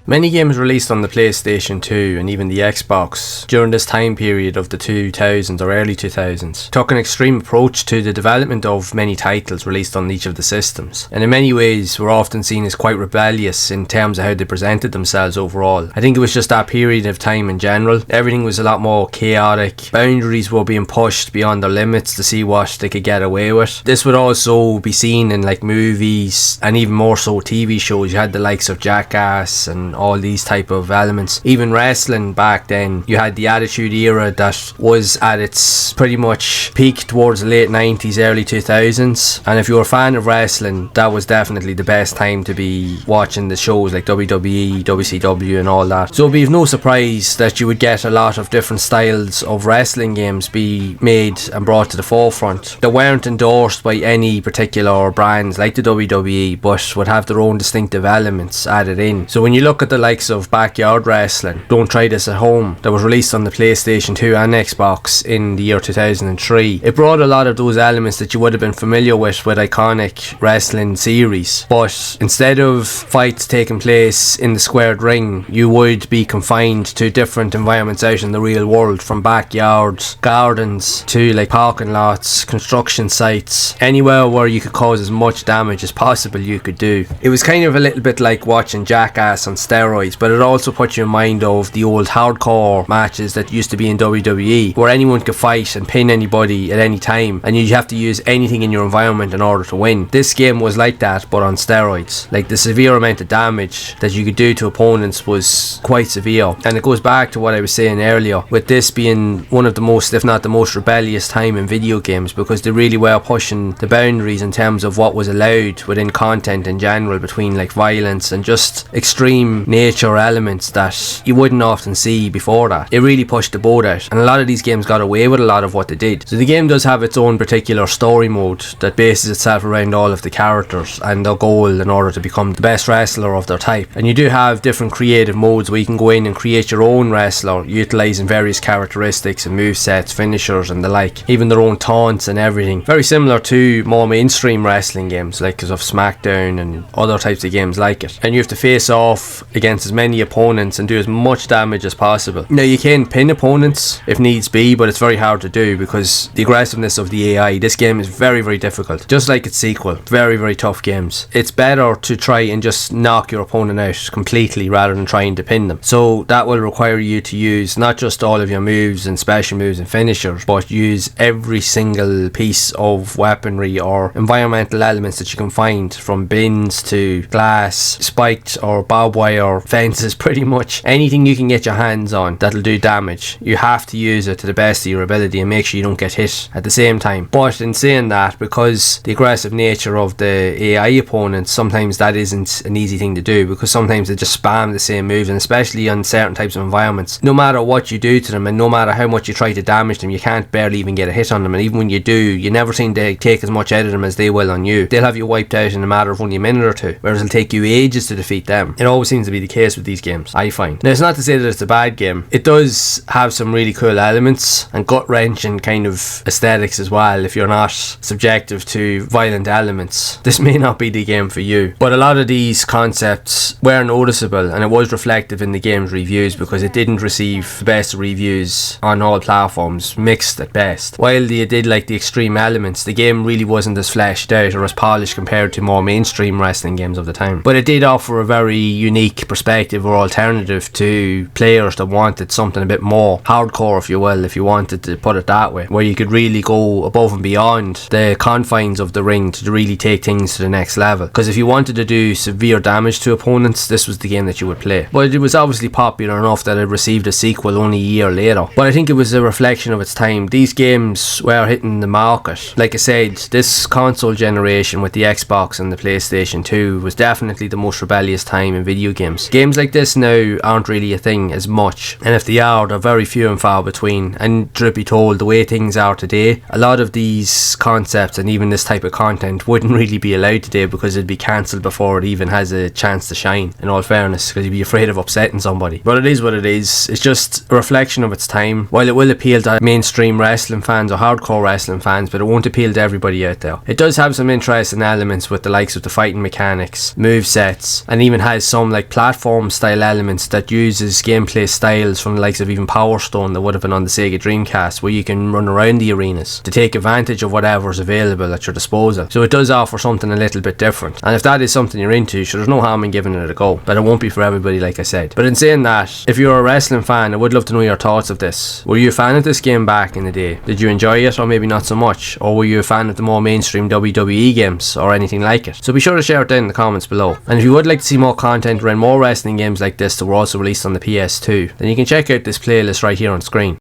Many games released on the PlayStation 2 and even the Xbox during this time period of the 2000s or early 2000s took an extreme approach to the development of many titles released on each of the systems, and in many ways were often seen as quite rebellious in terms of how they presented themselves overall. I think it was just that period of time in general. Everything was a lot more chaotic, boundaries were being pushed beyond their limits to see what they could get away with. This would also be seen in like movies and even more so TV shows. You had the likes of Jackass and all these type of elements. Even wrestling back then, you had the Attitude Era that was at its pretty much peak towards the late 90s, early 2000s, and if you were a fan of wrestling, that was definitely the best time to be watching the shows like WWE, WCW and all that. So it'd be no surprise that you would get a lot of different styles of wrestling games be made and brought to the forefront that weren't endorsed by any particular brands like the WWE, but would have their own distinctive elements added in. So when you look at the likes of Backyard Wrestling, Don't Try This at Home, that was released on the PlayStation 2 and Xbox in the year 2003, it brought a lot of those elements that you would have been familiar with iconic wrestling series, but instead of fights taking place in the squared ring, you would be confined to different environments out in the real world, from backyards, gardens, to like parking lots, construction sites, anywhere where you could cause as much damage as possible you could do. It was kind of a little bit like watching Jackass on steroids, but it also put you in mind of the old hardcore matches that used to be in WWE, where anyone could fight and pin anybody at any time, and you have to use anything in your environment in order to win. This game was like that, but on steroids. Like, the severe amount of damage that you could do to opponents was quite severe, and it goes back to what I was saying earlier, with this being one of the most, if not the most rebellious time in video games, because they really were pushing the boundaries in terms of what was allowed within content in general, between like violence and just extreme nature elements that you wouldn't often see before that. It really pushed the boat out, and a lot of these games got away with a lot of what they did. So the game does have its own particular story mode that bases itself around all of the characters and their goal in order to become the best wrestler of their type. And you do have different creative modes where you can go in and create your own wrestler, utilising various characteristics and movesets, finishers and the like, even their own taunts and everything. Very similar to more mainstream wrestling games like of SmackDown and other types of games like it. And you have to face off against as many opponents and do as much damage as possible. Now, you can pin opponents if needs be, but it's very hard to do because the aggressiveness of the AI. This game is very, very difficult, just like its sequel. Very, very tough games. It's better to try and just knock your opponent out completely rather than trying to pin them. So that will require you to use not just all of your moves and special moves and finishers, but use every single piece of weaponry or environmental elements that you can find, from bins to glass, spiked or barbed wire fences, pretty much anything you can get your hands on that'll do damage. You have to use it to the best of your ability and make sure you don't get hit at the same time. But in saying that, because the aggressive nature of the AI opponents, sometimes that isn't an easy thing to do, because sometimes they just spam the same moves, and especially on certain types of environments, no matter what you do to them and no matter how much you try to damage them, you can't barely even get a hit on them, and even when you do, you never seem to take as much out of them as they will on you. They'll have you wiped out in a matter of only a minute or two, whereas it'll take you ages to defeat them. It always seems to be the case with these games, I find. Now, it's not to say that it's a bad game. It does have some really cool elements and gut-wrenching kind of aesthetics as well. If you're not subjective to violent elements, this may not be the game for you. But a lot of these concepts were noticeable, and it was reflective in the game's reviews, because it didn't receive the best reviews on all platforms, mixed at best. While they did like the extreme elements, the game really wasn't as fleshed out or as polished compared to more mainstream wrestling games of the time. But it did offer a very unique perspective or alternative to players that wanted something a bit more hardcore, if you will, if you wanted to put it that way, where you could really go above and beyond the confines of the ring to really take things to the next level. Because if you wanted to do severe damage to opponents, this was the game that you would play. But it was obviously popular enough that it received a sequel only a year later. But I think it was a reflection of its time. These games were hitting the market. Like I said, this console generation with the Xbox and the PlayStation 2 was definitely the most rebellious time in video games. Games like this now aren't really a thing as much, and if they are, they're very few and far between. And truth be told, the way things are today, a lot of these concepts and even this type of content wouldn't really be allowed today, because it'd be cancelled before it even has a chance to shine, in all fairness, because you'd be afraid of upsetting somebody. But it is what it is. It's just a reflection of its time. While it will appeal to mainstream wrestling fans or hardcore wrestling fans, but it won't appeal to everybody out there. It does have some interesting elements with the likes of the fighting mechanics, move sets, and even has some like platform style elements that uses gameplay styles from the likes of even Power Stone that would have been on the Sega Dreamcast, where you can run around the arenas to take advantage of whatever's available at your disposal. So it does offer something a little bit different, and if that is something you're into, sure, there's no harm in giving it a go, but it won't be for everybody, like I said. But in saying that, if you're a wrestling fan, I would love to know your thoughts of this. Were you a fan of this game back in the day? Did you enjoy it, or maybe not so much? Or were you a fan of the more mainstream WWE games, or anything like it? So be sure to share it down in the comments below. And if you would like to see more content around more wrestling games like this that were also released on the PS2, then you can check out this playlist right here on screen.